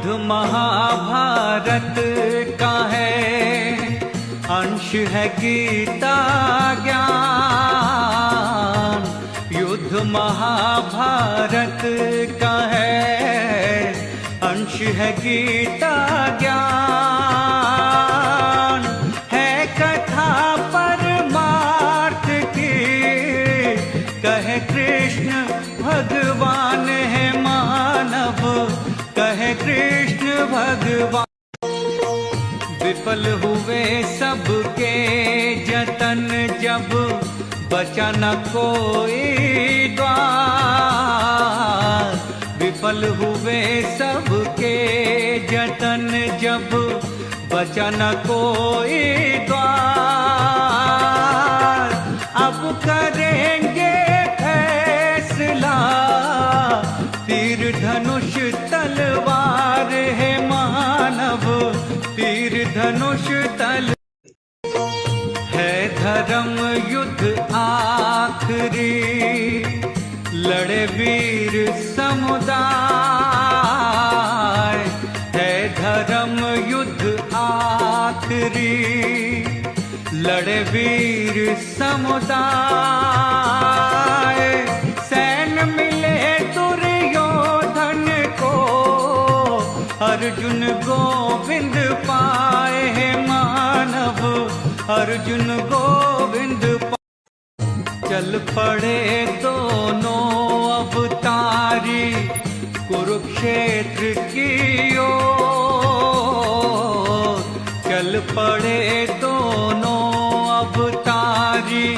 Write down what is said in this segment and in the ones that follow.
युद्ध महाभारत का है, अंश है गीता ज्ञान। युद्ध महाभारत का है, अंश है गीता ज्ञान। है कथा परमार्थ की, कहे कृष्ण भगवान है मानव, कहे कृष्ण भगवान। विफल हुए सबके जतन, जब बचा न कोई द्वार। विफल हुए सबके जतन, जब बचा न कोई द्वार। अब करेंगे फैसला, तीर धनुष तलवार है मानव, तीर धनुष तल है। धर्म युद्ध आखिरी, लड़े वीर समुदाय। है धर्म युद्ध आखिरी, लड़े वीर समुदाय। सैन मिले दुर्योधन को, अर्जुन गोविंद पाए हैं मानव, अर्जुन गोविंद पाए। चल पड़े दोनों अवतारी कुरुक्षेत्र की ओर। चल पड़े दोनों अवतारी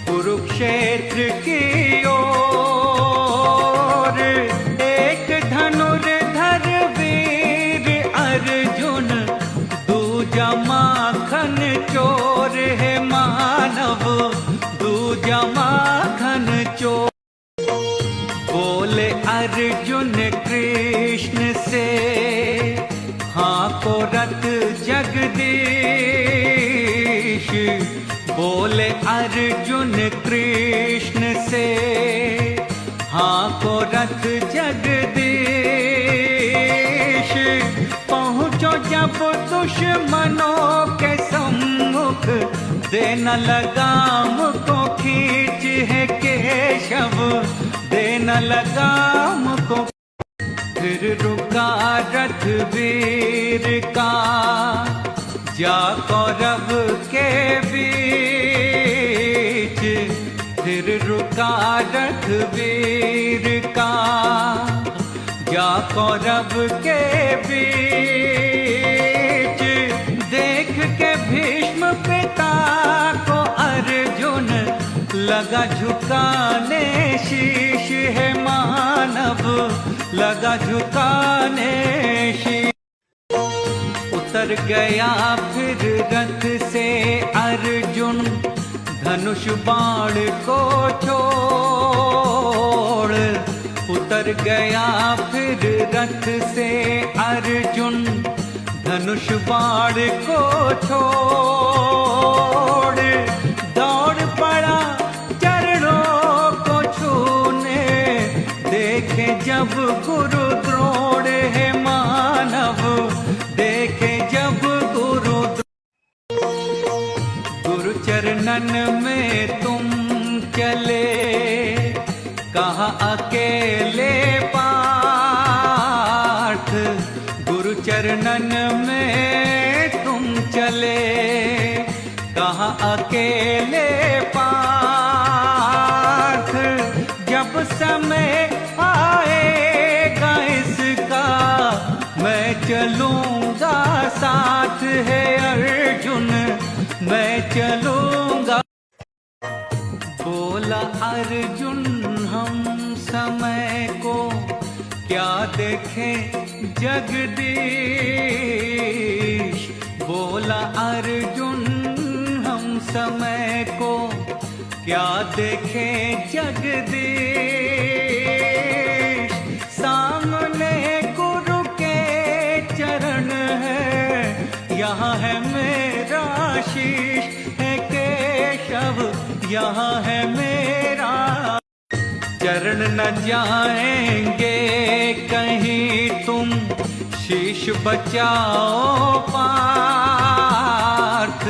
कुरुक्षेत्र की ओर। एक धनुर्धर वीर अर्जुन, दूजा माखन चोर है मानव, दूजा माखन चोर। बोले अर्जुन कृष्ण से, हाँ को रथ जगदीश। बोले अर्जुन कृष्ण से, हाँ को रथ जगदीश। पहुँचो जब दुश्मनों के सम्मुख, देना लगाम को खींच है केशव, देना लगाम को। फिर रुका रथ वीर का, जा कौरव के बीच। फिर रुका रथ वीर का, जा कौरव के बीच। देख के भीष्म पिता को अर्जुन, लगा झुकाने शीश है मानव, लगा झुकाने शीश। उतर गया फिर रथ से अर्जुन, धनुष बाण को छोड़। उतर गया फिर रथ से अर्जुन, धनुष बाण को छोड़। दौड़ पड़ा चरणों को छूने, देखे जब गुरु द्रोण है मानव, देखे जब गुरु। गुरु चरणन में तुम चले, कहाँ अकेले पार्थ। गुरु चरणन में तुम चले, कहाँ अकेले पार्थ। जब समय आएगा इसका, मैं चलूंगा साथ है अर्जुन, मैं चलूंगा। बोला अर्जुन हम समय को, क्या देखें जगदीश। बोला अर्जुन हम समय को, क्या देखें जगदीश। सामने गुरु के चरण है, यहाँ है मेरा शीश है केशव, यहाँ है मेरा। चरण न जाएंगे कहीं तुम, शीश बचाओ पार्थ।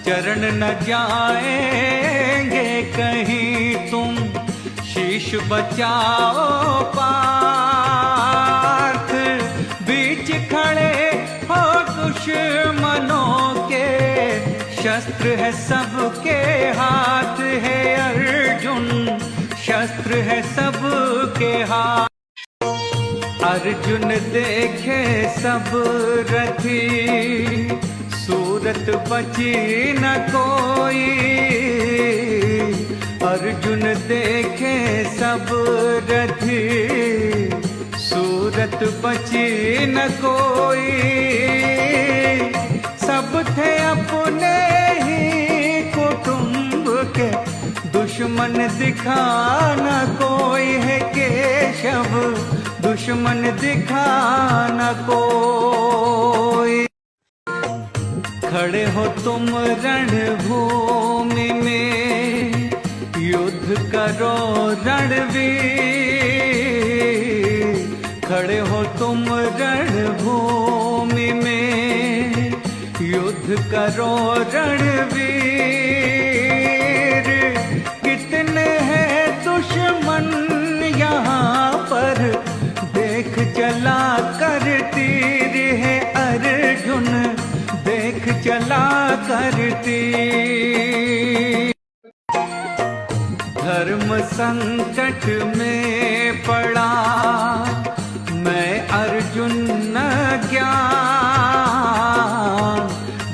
चरण न जाएंगे कहीं तुम, शीश बचाओ पार्थ। बीच खड़े हो दुश्मनों के, शस्त्र है सबके हाथ है अर्जुन, शस्त्र है सबके हाथ। अर्जुन देखे सब रथी, सूरत बची न कोई। अर्जुन देखे सब रथी, सूरत बची न कोई। सब थे अपने ही कुटुंब के, दुश्मन दिखा न कोई है केशव, दुश्मन दिखा न कोई। खड़े हो तुम रणभूमि में, युद्ध करो रणवीर। खड़े हो तुम रणभूमि में, युद्ध करो रणवीर। कितने हैं दुश्मन यहाँ पर, देख चला कर तीर है अर्जुन, देख चला कर तीर। धर्म संकट में पड़ा मैं अर्जुन न ज्ञान।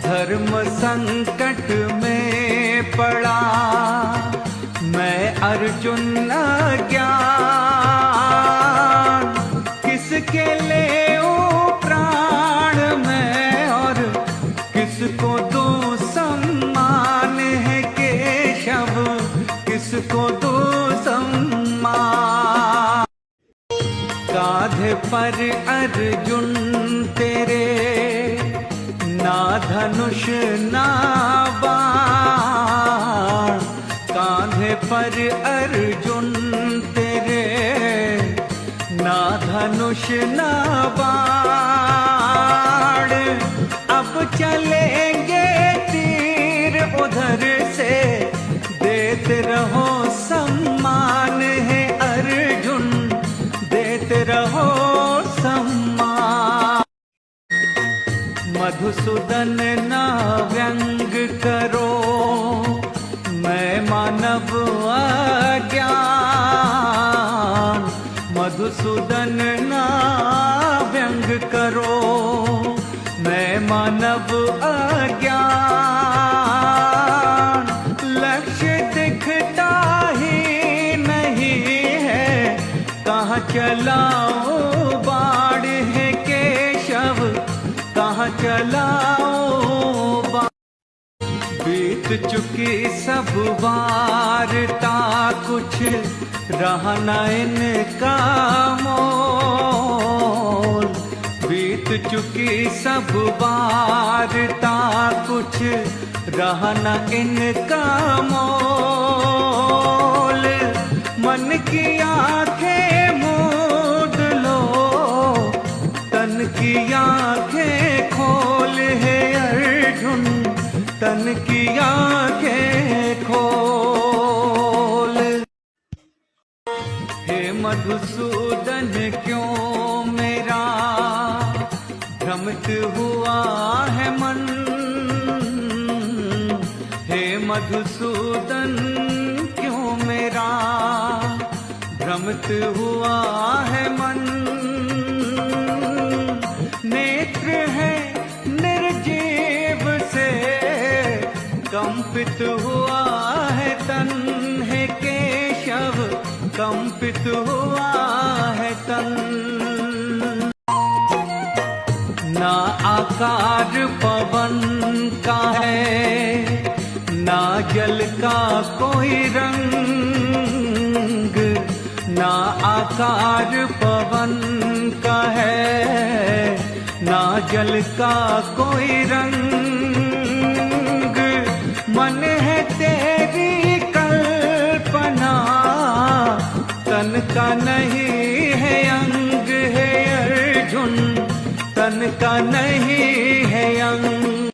धर्म संकट में पड़ा मैं अर्जुन न ज्ञान। किसके ले प्राण मैं और किसको दो सम्मान है केशव, किसको दो सम्मान। कांधे पर अर्जुन तेरे, ना धनुष ना बाण। कांधे पर अर्जुन तेरे, ना धनुष ना बाण। अब चलेंगे तीर उधर से, देते रहो सम्मान है अर्जुन, देते रहो सम्मान। मधुसूदन ना व्यंग करो, मैं मानव अज्ञान। मधुसूदन ना व्यंग करो, मैं मानव अज्ञान। लक्ष्य दिखता ही नहीं है, कहाँ चलाओ बाण है केशव, कहाँ चलाओ बाण। बीत चुकी सब वार्ता, कुछ रहा न इनका मोल। बीत चुकी सब वार्ता, कुछ रहा न इनका मोल। मन की आंखें मूंद लो, तन की आंखें खोल है अर्जुन, तन की आंखें खोल। हे मधुसूदन क्यों मेरा भ्रमित हुआ है मन। हे मधुसूदन क्यों मेरा भ्रमित हुआ है मन। नेत्र है निर्जीव से कंपित हुआ है तन, है केशव कंपित हुआ है तन। ना आकार पवन का है, ना जल का कोई रंग। ना आकार पवन का है, ना जल का कोई रंग। मन है तेरी कल्पना, का नहीं है अंग है अर्जुन, तन का नहीं है अंग।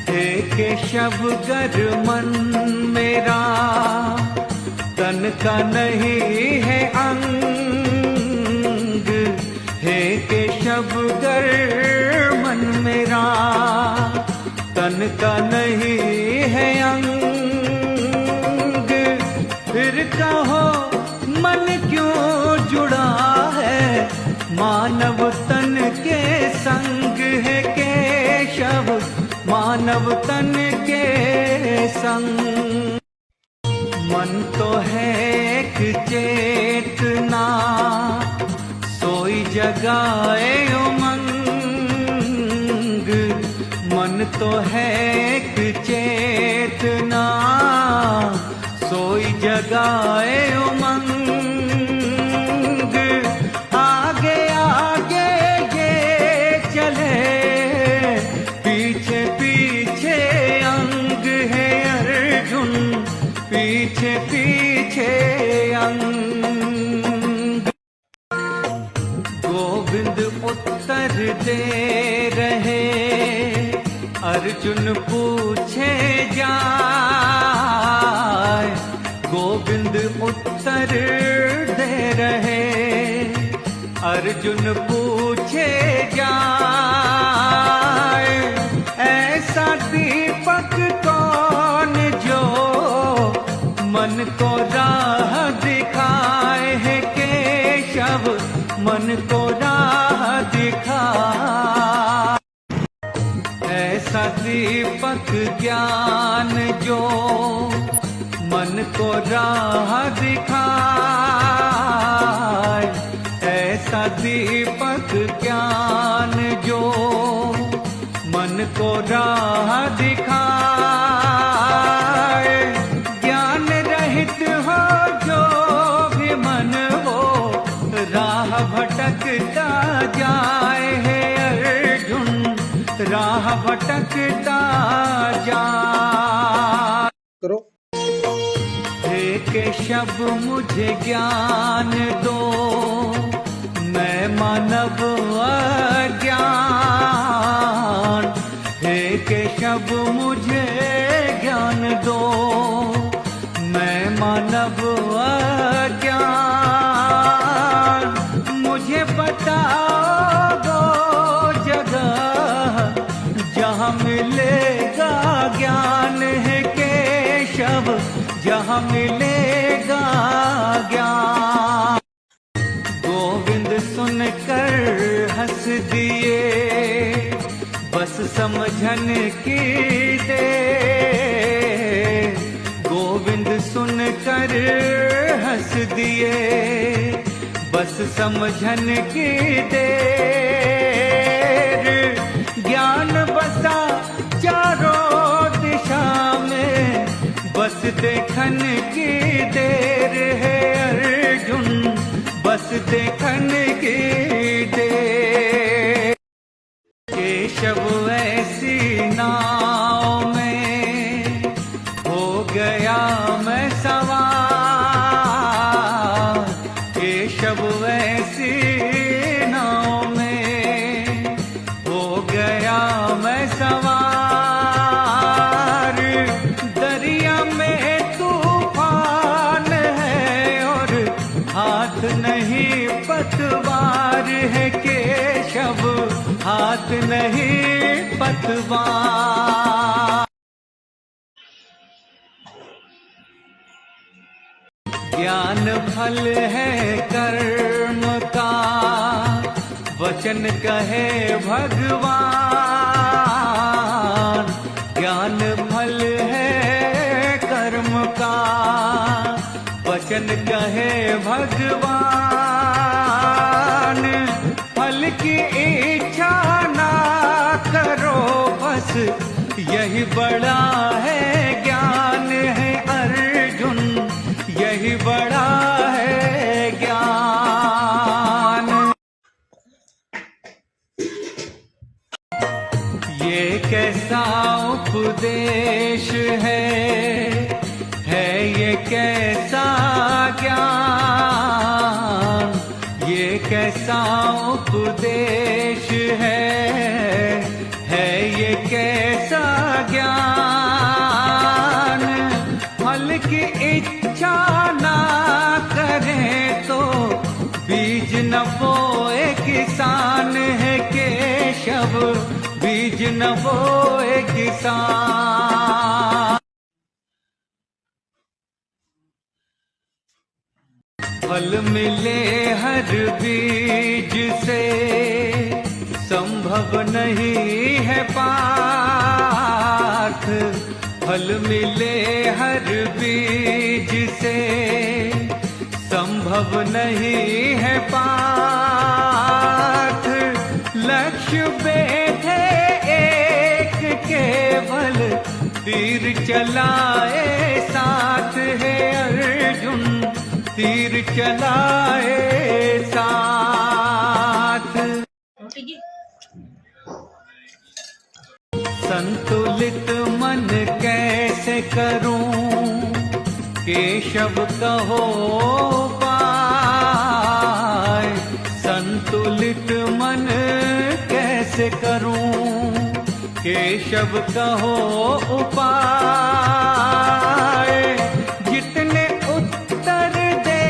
हे केशव गर मन मेरा, तन का नहीं है अंग। हे केशव गर मन मेरा, तन का नहीं है अंग। फिर कहो मन क्यों जुड़ा है, मानव तन के संग है केशव, मानव तन के संग। मन तो है एक चेतना, सोई जगाए उमंग। मन तो है एक चेतना, सोई जगाए उमंग। आगे आगे ये चले, पीछे पीछे अंग है अर्जुन, पीछे पीछे अंग। गोविंद उत्तर दे रहे, अर्जुन पूछे जाए। गोविंद उत्तर दे रहे, अर्जुन पूछे जाए। ऐसा दीपक कौन जो मन को राह दिखाए है केशव, मन को राह दिखाए। ऐसा दीपक ज्ञान जो मन को राह दिखाए। ऐसा दीपक ज्ञान जो मन को राह दिखाए। ज्ञान रहित हो जो भी मन वो, राह भटकता जाए है अर्जुन, राह भटकता जाए। करो। हे केशव मुझे ज्ञान दो, मैं मानव अज्ञान। हे केशव मुझे ज्ञान दो, मैं मानव अज्ञान। मुझे बताओ दो जगह जहाँ मिलेगा ज्ञान है केशव, जहाँ मिलेगा ज्ञान। गोविंद सुनकर हंस दिए, बस समझन की दे। गोविंद सुनकर हंस दिए, बस समझन की देर। ज्ञान बसा चारों दिशा में, बस देखन की देर है अर्जुन, बस देखन की देर। केशव ऐसी नाव में हो गया मैं सवार। केशव ऐसी नाव में हो गया मैं सवार। दरिया में तूफान है और हाथ नहीं पतवार है केशव, हाथ नहीं पतवार। ज्ञान फल है कर्म का, वचन कहे भगवान। ज्ञान फल है कर्म का, वचन कहे भगवान। फल की इच्छा ना करो बस, यही बड़ा है ज्ञान है अर्जुन, यही बड़ा है ज्ञान। ये कैसा उपदेश है ये कैसा ज्ञान, ये कैसा उपदेश है ये कैसा ज्ञान। फल की इच्छा ना करें तो बीज न बोए किसान है केशव, बीज न बोए किसान। फल मिले हर बीज से संभव नहीं है पार्थ, फल मिले हर बीज से संभव नहीं है पार्थ। लक्ष्य बेधे एक केवल तीर चलाए साथ है अर्जुन, तीर चलाए साथ। संतुलित मन कैसे करूं केशव कहो पाए, संतुलित मन कैसे करूं केशव कहो उपाय। जितने उत्तर दे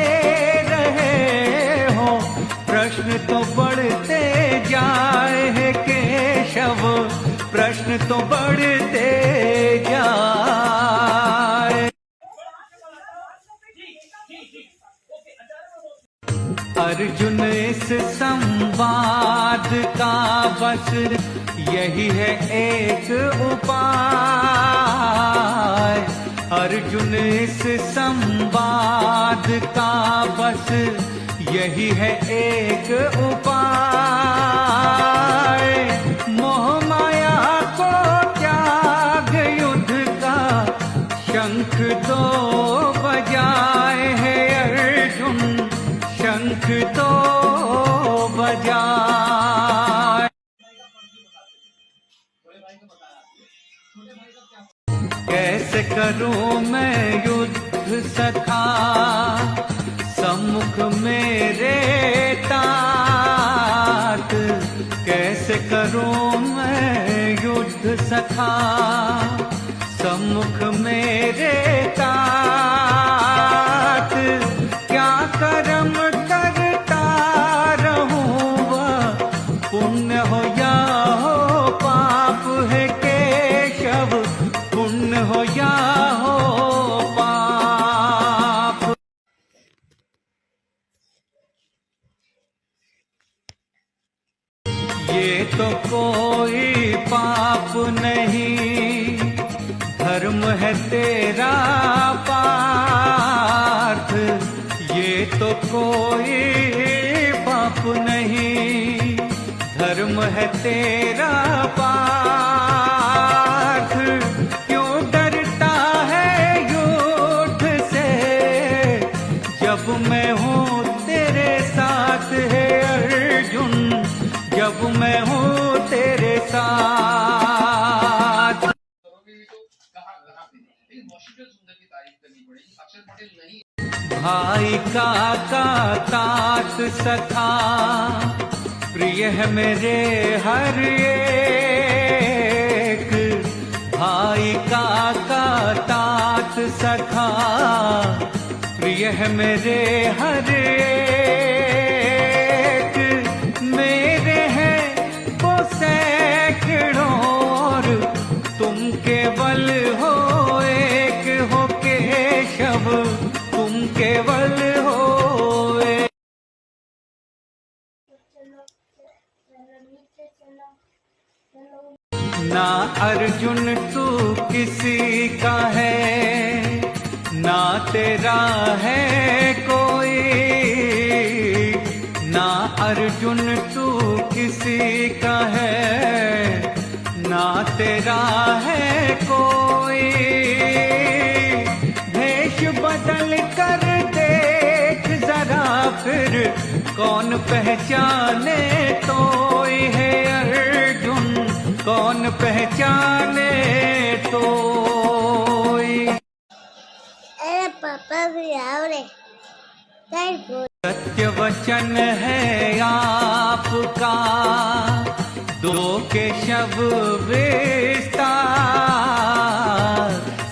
रहे हो प्रश्न तो बढ़ते जाए है केशव, प्रश्न तो बढ़ते जाए। अर्जुन इस संवाद का बस यही है एक उपाय, अर्जुन इस संवाद का बस यही है एक उपाय। मोह माया को त्याग युद्ध का शंख दो बजाए है अर्जुन, शंख दो बजाए। कैसे करूं मैं युद्ध सखा सम्मुख मेरे तात, कैसे करूं मैं युद्ध सखा सम्मुख मेरे तात। क्या कर्म करता रहूं वह पुण्य हो या हो पाप है केशव, पुण्य हो या हो पाप। ये तो कोई पाप नहीं धर्म है तेरा पार्थ, ये तो कोई पाप नहीं धर्म है तेरा पार्थ। क्यों डरता है युद्ध से जब मैं हूँ तेरे साथ है अर्जुन, जब मैं हूँ तेरे साथ। भाई काका तात सखा प्रिय है मेरे हर एक, भाई काका तात सखा प्रिय है मेरे हर एक। मेरे हैं वो सैकड़ों और तुम केवल हो एक हो केशव, तुम केवल हो एक। ना अर्जुन तू किसी का है ना तेरा है कोई, ना अर्जुन तू किसी का है ना तेरा है कोई। भेष बदल कर देख जरा फिर कौन पहचाने तो है अर्जुन, कौन पहचाने तो। सत्य वचन है आपका, दो केशव विस्तार।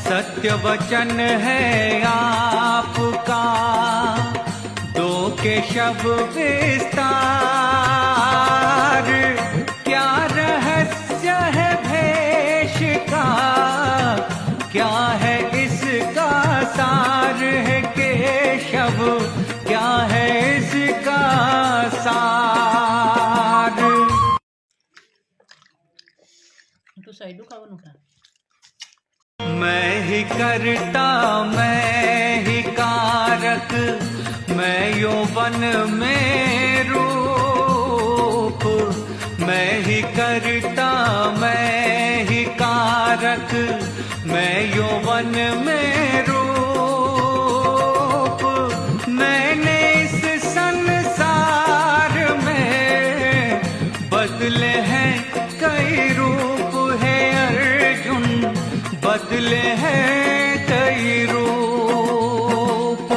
सत्य वचन है आपका, दो केशव विस्तार। क्या रहस्य है भेष का, क्या है इसका सार है केशव, क्या है इसका सार। तो साइड खाओ ना। मैं ही करता मैं ही कारक, मैं यौवन में रूप। मैं ही करता मैं ही कारक, मैं यौवन में रूप। मैंने इस संसार में बदले हैं कई रूप है अर्जुन, बदले हैं कई रूप।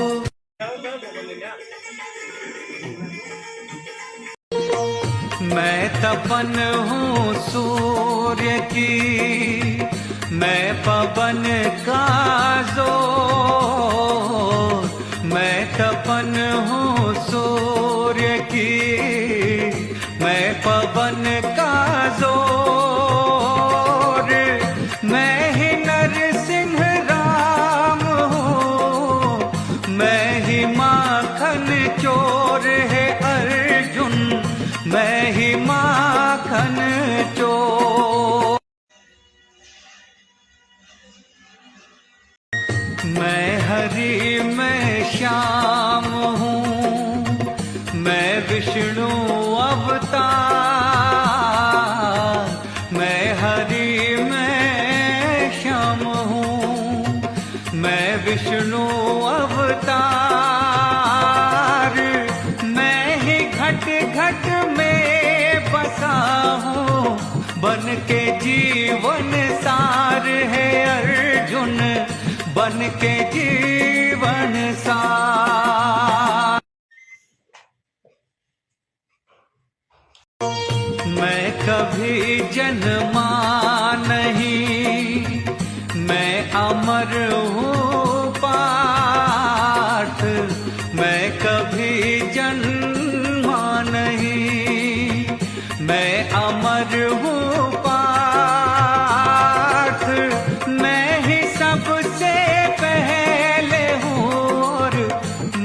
मैं तपन हूँ सूर्य की, मैं पवन का जोर। मैं तपन हूँ सूर्य की, मैं पवन का जोर। मैं ही नरसिंह राम हूँ, मैं ही माखन चोर है अर्जुन, मैं ही माखन चोर। मैं हरि मैं श्याम हूँ, मैं विष्णु अवतार। मैं हरि मैं श्याम हूँ, मैं विष्णु अवतार। मैं ही घट घट में बसा हूँ, बन के जीवन सार है अर्जुन, बन के जीवन सार। मैं कभी जन्मा नहीं, मैं अमर हूँ पार्थ। मैं कभी जन्मा नहीं, मैं अमर हूँ पार्थ। मैं ही सबसे पहले हूँ और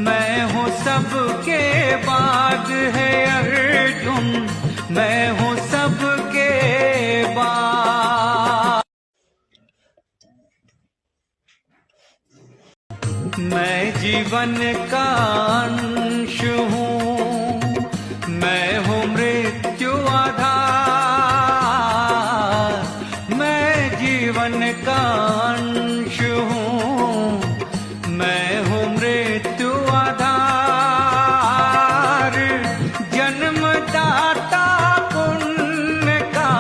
मैं हूँ सबके बाद है अर्जुन, मैं हूँ सबके बाद। मैं जीवन का अंश हूँ, मैं हूँ मृत्यु आधार। मैं जीवन का अंश हूँ, मैं हूँ मृत्यु आधार। जन्मदाता पुण्य का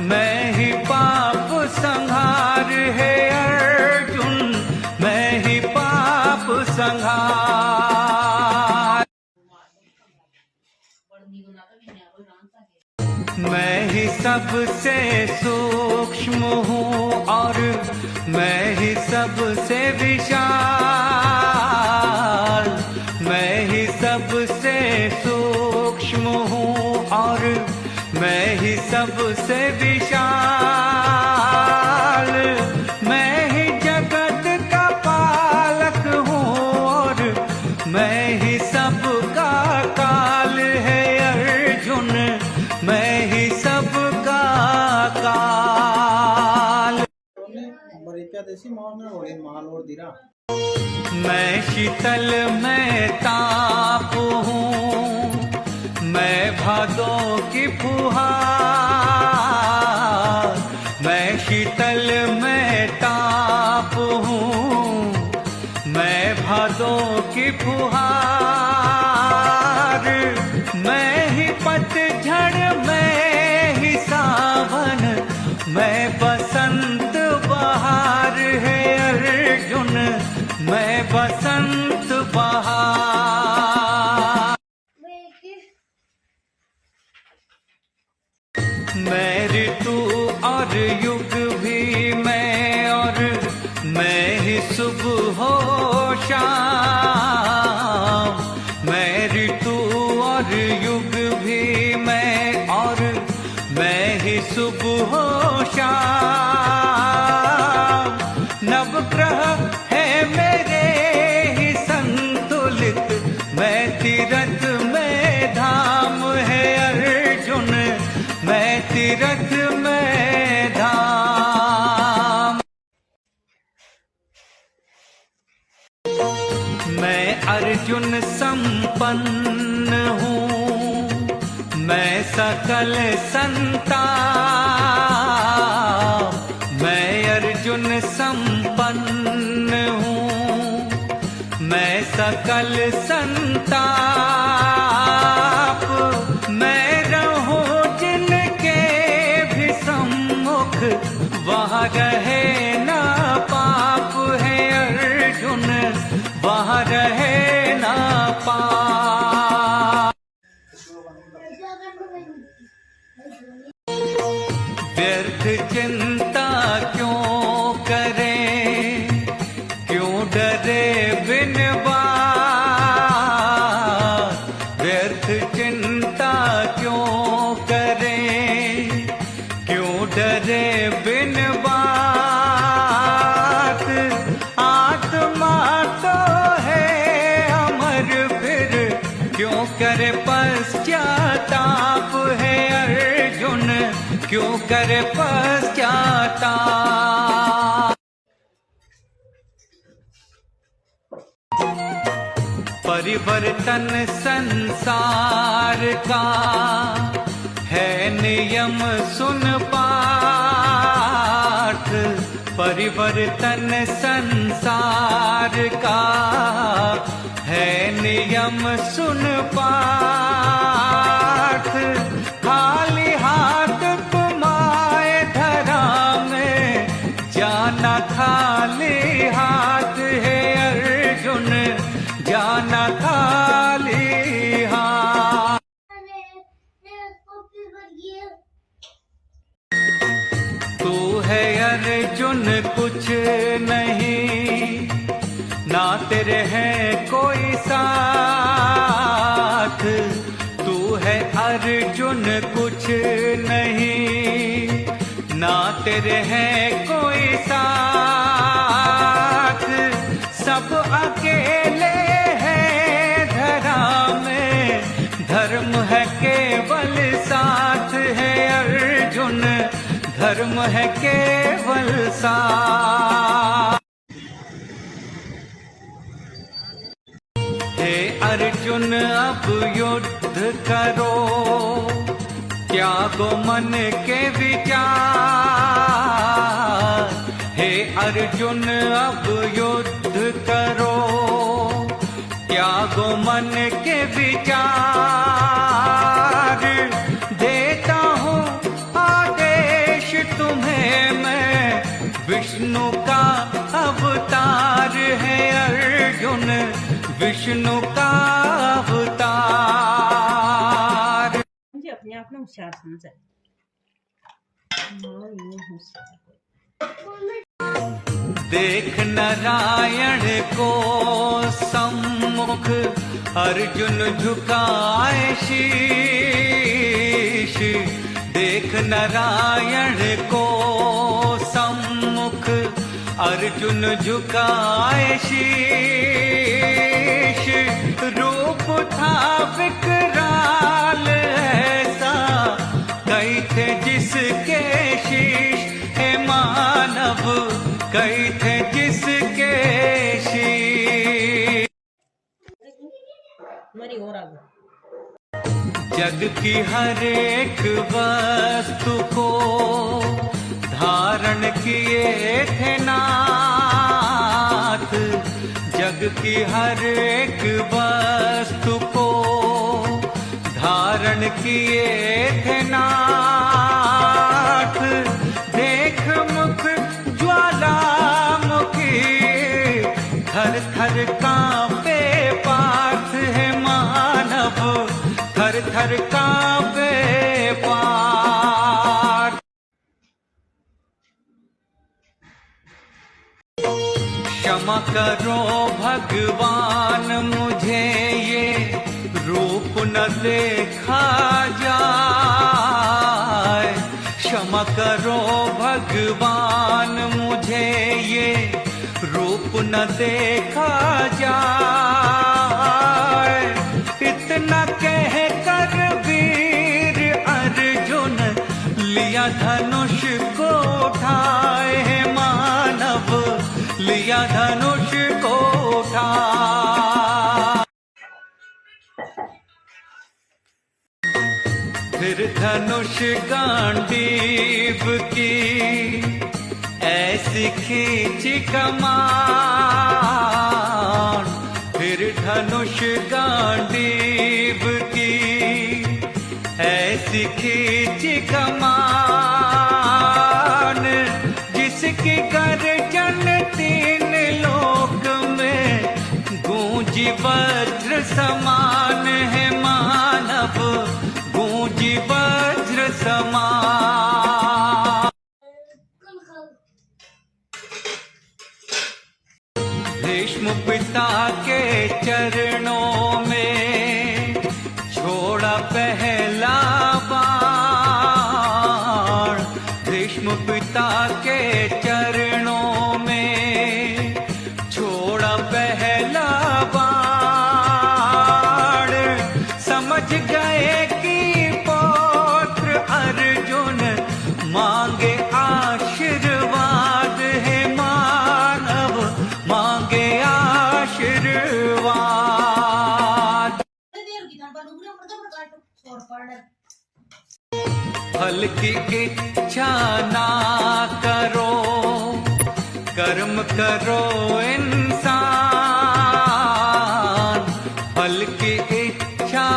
मैं ही पाप संहार है अर्जुन, मैं ही पाप संहार। मैं ही सबसे सूक्ष्म हूँ और मैं ही सबसे विशाल। मैं ही सबसे सूक्ष्म हूँ और मैं ही सबसे विशाल। मैं ही जगत का पालक हूँ और मैं ही सबका काल है अर्जुन, मैं ही सबका काल। मैं शीतल मैं ताप हूँ, मैं भादों की फुहार। मैं शीतल मैं ताप हूँ, मैं भादों की फुहार। मैं ही पतझड़ मैं ही सावन, मैं बसंत बहार है अर्जुन, मैं मैं ऋतु और युग भी मैं, और मैं ही सुबह हो शाम। मैं ऋतु और युग भी मैं, और मैं ही सुबह हो शाम। नवग्रह है मेरे ही संतुलित, मैं तीरथ में धाम है अर्जुन, मैं तीरथ में धाम। मैं अर्जुन संपन्न हूँ, मैं सकल संताप। मैं अर्जुन संपन्न हूँ, मैं सकल संताप। मैं रहूं जिनके भी सम्मुख, वहाँ रहे ना पाप है अर्जुन, वहाँ रहे ना पाप। व्यर्थ चिंता क्यों करें, क्यों डरे बिन बात। व्यर्थ चिंता क्यों करें, क्यों डरे बिन बात। आत्मा तो है अमर, फिर क्यों करे पश्चाताप है अर्जुन, क्यों करे पश्चाताप। परिवर्तन संसार का है नियम सुन पाठ। परिवर्तन संसार का है नियम सुन पाठ। खाली हाथ तुम आए धरा में, जाना खाली हाथ है अर्जुन, जाना खाली हाथ। तू है अर्जुन कुछ नहीं, ना तेरे है कोई साथ। तू है अर्जुन कुछ नहीं, ना तेरे है कोई साथ। सब अकेले हैं धरा में, धर्म है केवल साथ है अर्जुन, धर्म है केवल साथ। हे अर्जुन अब युद्ध करो, त्यागो मन के विचार। हे अर्जुन अब युद्ध करो, त्यागो मन के विचार। देता हूँ आदेश तुम्हें मैं, विष्णु का अवतार है अर्जुन, विष्णु का अवतार। मुझे अपने आप में होशियार समझा। देख नारायण को सम्मुख, अर्जुन झुकाए शीश। देख नारायण को सम्मुख, अर्जुन झुकाए शीश। रूप था विकराल ऐसा, कई थे जिसके शीश है मानव, कई थे जिसके शीश। मेरी और आगे। जग की हर एक वस्तु को धारण किए थे नाथ। जग की हर एक वस्तु को धारण किए थे नाथ। देख मुख ज्वालामुखी, थर थर कांपे पार्थ है मानव, थर थर कांपे पार्थ। क्षमा करो भगवान मुझे ये रूप न देखा जाए। क्षमा करो भगवान मुझे ये रूप न देखा जाए। इतना कह कर वीर अर्जुन लिया धनुष को उठाए। मानव लिया धनुष को उठाए। फिर धनुष गांडीव की ऐसी खींची कमान। फिर धनुष गांडीव की ऐसी खींची कमान, जिसकी गर्जन तीन लोक में गूंजी वज्र समान है। मानव गूंजी वज्र समान। भीष्म पिता के चरणों में छोड़ा पहला बाण। भीष्म पिता के चरणों में छोड़ा पहला बाण। समझ गए कि पौत्र अर्जुन मांगे आशीर्वाद है। मानव मांगे आशीर्वाद। फल की इच्छा ना करो, कर्म करो इंसान। फल की इच्छा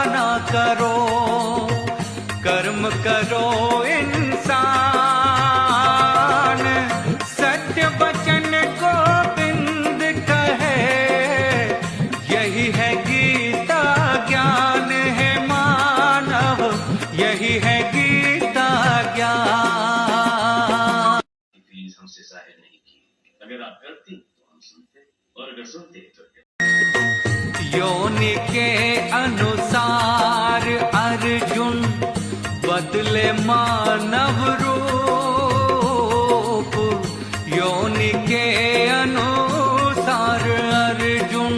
ना करो, कर्म करो इंसान। सत्य वचन गोविंद कहे, यही है गीता ज्ञान है। मानव यही है गीता ज्ञान। प्लीज हमसे जाहिर नहीं की। अगर आप करती तो हम सुनते, और अगर सुनते तो योनि के अनुसार अर्जुन बदले मानव रूप। योनि के अनुसार अर्जुन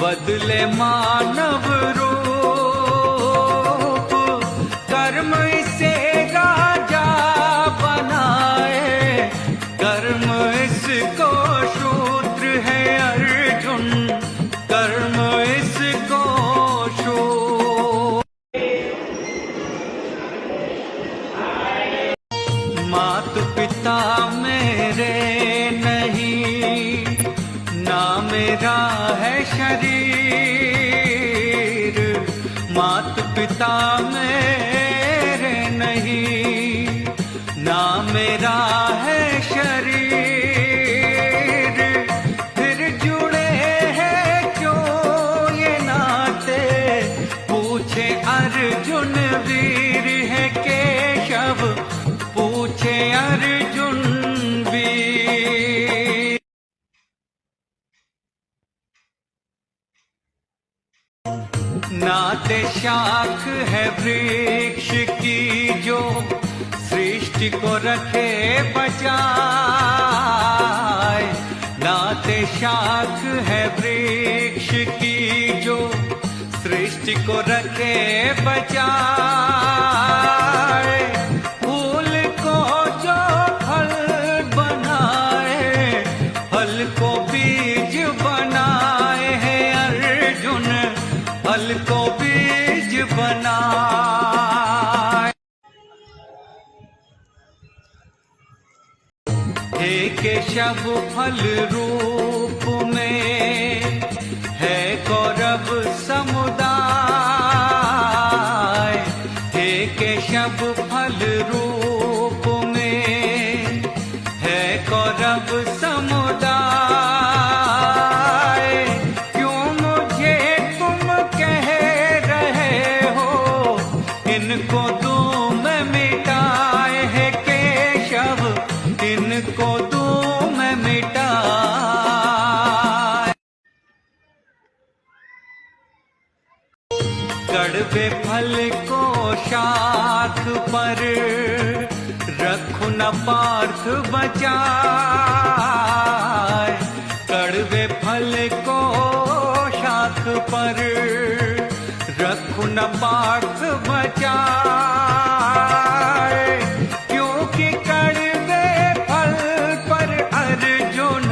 बदले मानव रूप। कर्म इसे राजा बनाए, कर्म इसको शूद्र है अर्जुन। कर्म इसको शूद्र। मात पिता मेरे नहीं, ना मेरा है शरीर। मात पिता मेरे नहीं, ना मेरा है शरीर। फिर जुड़े हैं क्यों ये नाते, पूछे अर्जुन वीर है केशव। पूछे अर्जुन वीर। नाते शाख है वृक्ष की जो सृष्टि को रखे बचाए। नाते शाख है वृक्ष की जो सृष्टि को रखे बचाए। फूल को जो फल बनाए, फल को बीज बनाए है अर्जुन। फल को बीज बनाए। हे केशव फल रूप में है कौरव समुदाय। हे केशव फल रूप में है कौरव समुदाय। क्यों मुझे तुम कह रहे हो, इनको तुम मिटाए है केशव। इनको तुम मिटाए। फल को शाख पर, रखो न पार्थ बचाए। कड़वे फल को शाख पर, रखो न पार्थ बचाए। क्योंकि कड़वे फल पर अर्जुन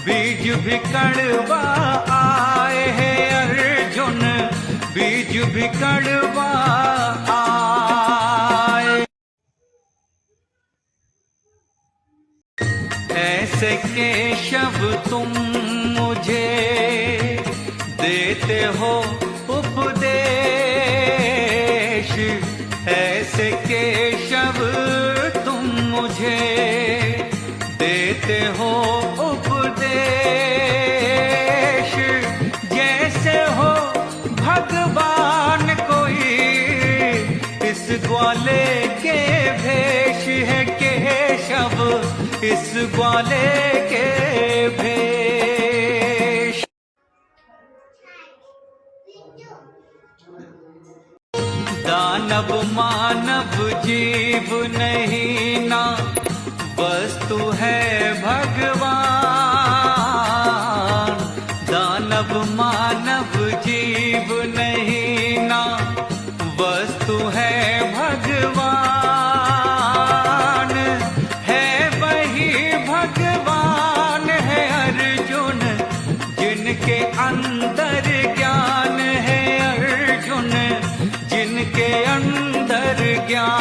बीज भी कड़वा आए है। अर्जुन बीज भी कड़वा आए। ऐसे केशव तुम मुझे देते हो उपदेश। ऐसे केशव तुम मुझे देते हो उपदेश। जैसे हो भगवान कोई इस ग्वाले के भेष है। केशव इस ग्वाले के भेष। दानव मानव जीव नहीं ना वस्तु है भगवान। दानव मानव जीव नहीं ना वस्तु है भगवान। है वही भगवान है अर्जुन जिनके अंदर ज्ञान है। अर्जुन जिनके अंदर ज्ञान।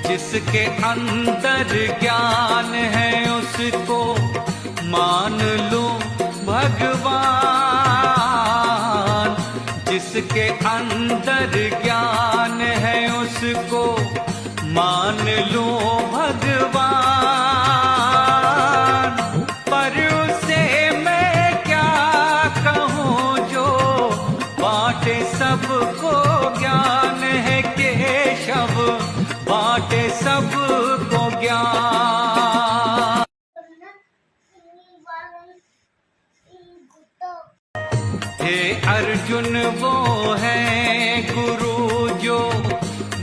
जिसके अंदर ज्ञान है उसको मान लो भगवान। जिसके अंदर ज्ञान है उसको मान लो भगवान। पर उसे मैं क्या कहूँ जो बाटे सबको ज्ञान है। केशव बाटे सबको ज्ञान। हे अर्जुन वो है गुरु जो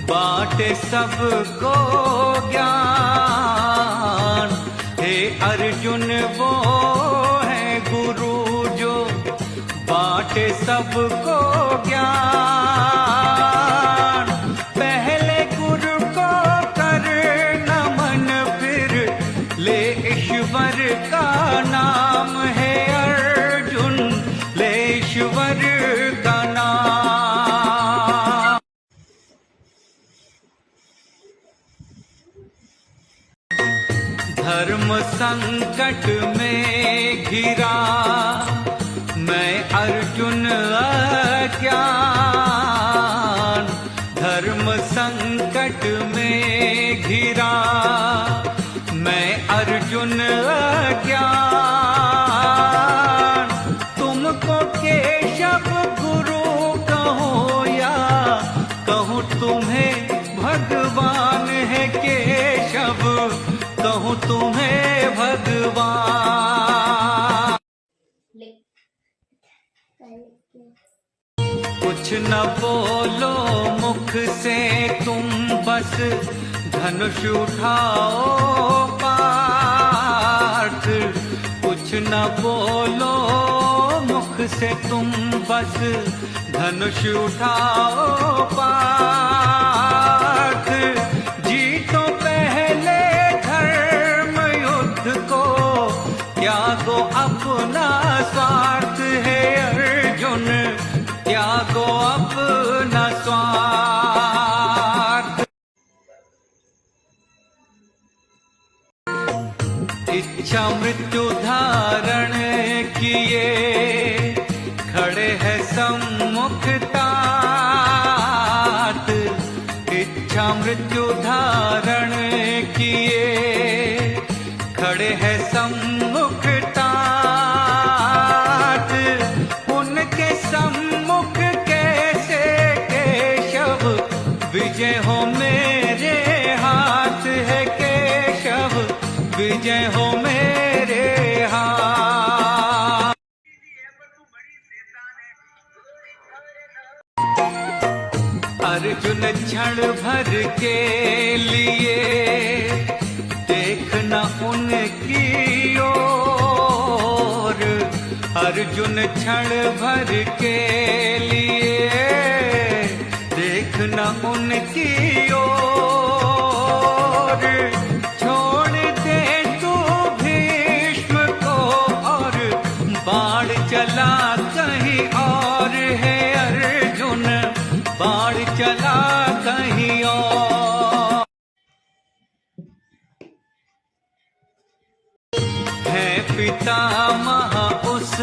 बाटे सबको ज्ञान। हे अर्जुन वो है गुरु जो बाटे सबको ज्ञान। पहले गुरु को कर नमन फिर ले ईश्वर का नाम है। अर्जुन ले ईश्वर का नाम। धर्म संकट में घिरा मैं अर्जुन अज्ञान। धर्म संकट में घिरा मैं अर्जुन अज्ञान। तुमको केशव गुरु कहो या कहूँ तुम्हें भगवान है। केशव कहूँ तुम्हें भगवान। कुछ न बोलो मुख से तुम बस धनुष उठाओ पार्थ। कुछ न बोलो मुख से तुम बस धनुष उठाओ पार्थ। जीतो पहले धर्म युद्ध को त्यागो अपना स्वार्थ है। अर्जुन त्यागो अपना स्वार्थ। इच्छा मृत्यु धारण किए खड़े हैं सम्मुख तात। अर्जुन क्षण भर के लिए देखना उनकी ओर, अर्जुन क्षण भर के लिए देखना उनकी ओर। छोड़ दे तू भीष्म को और बाण चला कहीं और है अर्जुन, बाण चला कहीं और। है पितामह उस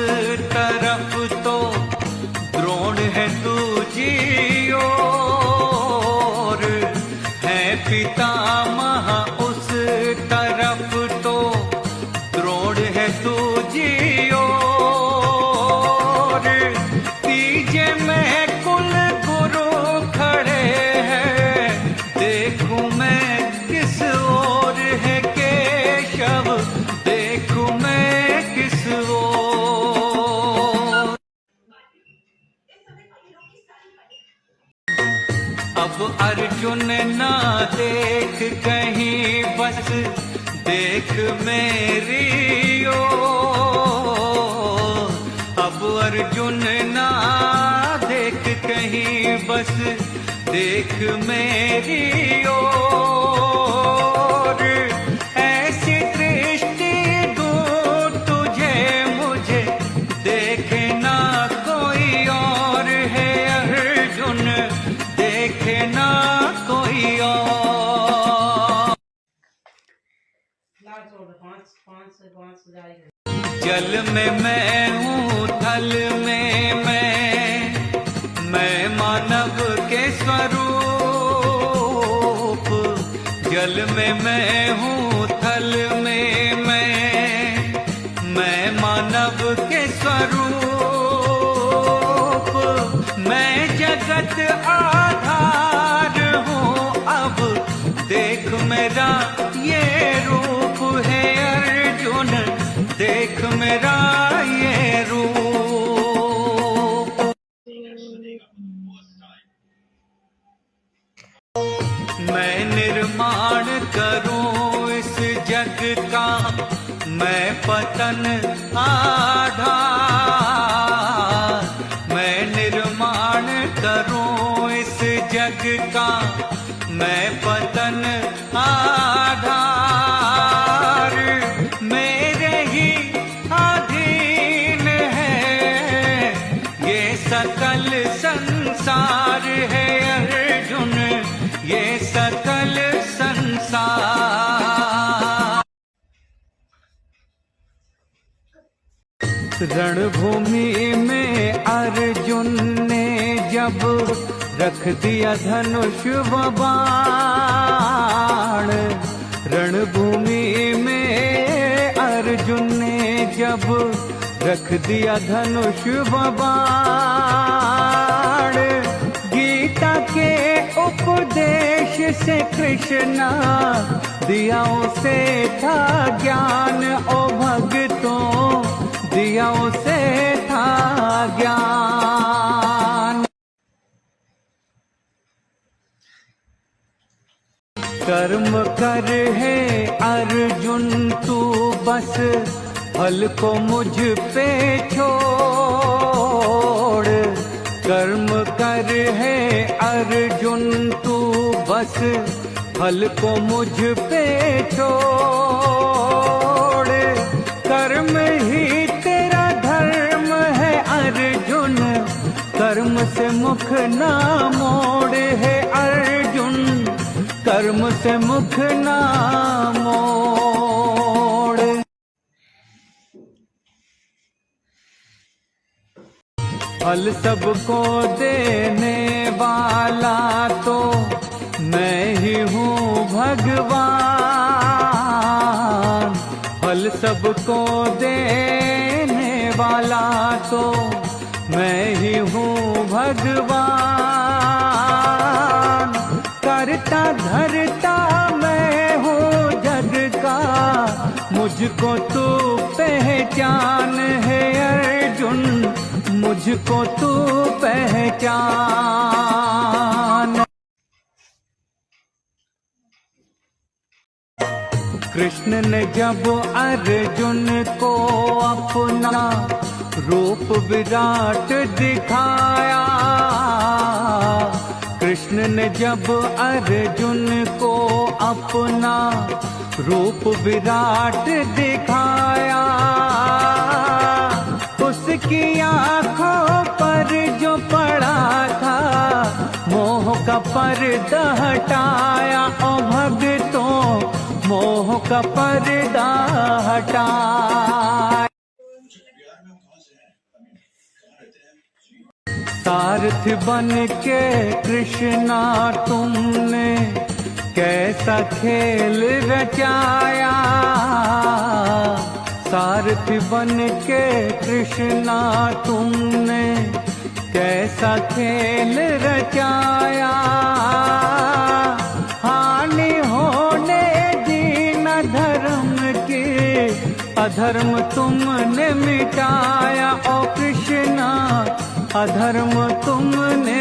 तरफ तो द्रोण है दूजी ओर, है पितामह उस तरफ तो द्रोण है दूजी ओर। तीजे में कुल गुरु खड़े हैं, देखूं मैं किस ओर है केशव, देखूं मैं किस ओर। अब अर्जुन ना देख कहीं बस देख मेरी ओर। अब अर्जुन ना देख कहीं बस देख मेरी ओर। ऐसी दृष्टि दूँ तुझे मुझे देखे ना कोई और है अर्जुन, देखे ना कोई और। जल में मैं हूँ थल में मैं मानव के स्वरूप। जल में मैं हूँ थल में मैं मानव के स्वरूप। मैं जगत आधार हूँ अब देख मेरा ये रूप है अर्जुन, देख मेरा ये रूप। मैं निर्माण करूं इस जग का, मैं पतन आधार। मैं निर्माण करूं इस जग का, मैं पतन आधार। मेरे ही अधीन है ये सकल संसार है अर्जुन, ये सकल संसार। रणभूमि में अर्जुन ने जब रख दिया धनुष व बाण, रणभूमि में अर्जुन ने जब रख दिया धनुष व बाण। गीता के उपदेश से कृष्णा दिया उसे था ज्ञान, ओ भक्तों दिया उसे था ज्ञान। कर्म कर है अर्जुन तू बस फल को मुझ पे छोड़। कर्म कर है अर्जुन तू बस फल को मुझ पे छोड़। कर्म ही तेरा धर्म है अर्जुन, कर्म से मुख ना मोड़ है अर्जुन, कर्म से मुख ना मोड़। फल सबको देने वाला तो मैं ही हूँ भगवान। फल सबको देने वाला तो मैं ही हूँ भगवान। करता धरता मैं हूँ जग का, मुझको तू पहचान है अर्जुन, मुझको तू पहचान। कृष्ण ने जब अर्जुन को अपना रूप विराट दिखाया, कृष्ण ने जब अर्जुन को अपना रूप विराट दिखाया, उसकी आँखों पर जो पड़ा था मोह का पर्दा हटाया, ओ भक्तों मोह का पर्दा हटाया। सारथ बन के कृष्णा तुमने कैसा खेल रचाया, सारथ बन के कृष्णा तुमने कैसा खेल रचाया, हानि होने दी न धर्म की, अधर्म तुमने मिटाया, ओ कृष्णा अधर्म तुमने